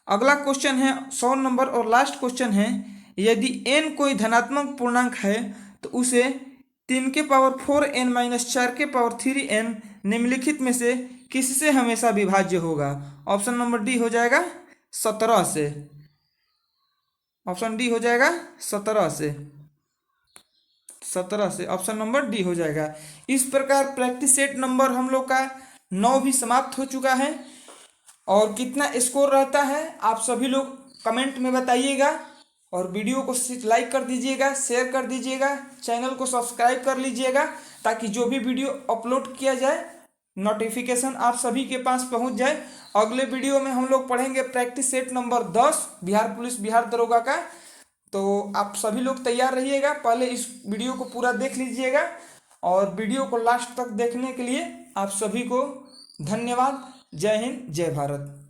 अगला क्वेश्चन है 100 नंबर और लास्ट क्वेश्चन है, यदि n कोई धनात्मक पूर्णांक है तो उसे 3 के पावर 4n - 4 के पावर 3n निम्नलिखित में से किससे हमेशा विभाज्य होगा? ऑप्शन नंबर डी हो जाएगा 17 से। ऑप्शन डी हो जाएगा 17 से। 17 से ऑप्शन नंबर डी हो जाएगा। इस प्रकार प्रैक्टिस सेट नंबर हम लोग का 9 भी समाप्त हो चुका है। और कितना स्कोर रहता है आप सभी लोग कमेंट में बताइएगा। और वीडियो को लाइक कर दीजिएगा, शेयर कर दीजिएगा, चैनल को सब्सक्राइब कर लीजिएगा, ताकि जो भी वीडियो अपलोड किया जाए नोटिफिकेशन आप सभी के पास पहुंच जाए। अगले वीडियो में हम लोग पढ़ेंगे practice set number 10 Bihar police Bihar दरोगा का। तो आप सभी लोग तैयार रहिएगा, पहले इस वीडियो को पूरा देख लीजिएगा। और वीडियो को लास्ट तक देखने के लिए आप सभी को धन्यवाद। जय हिंद, जय भारत।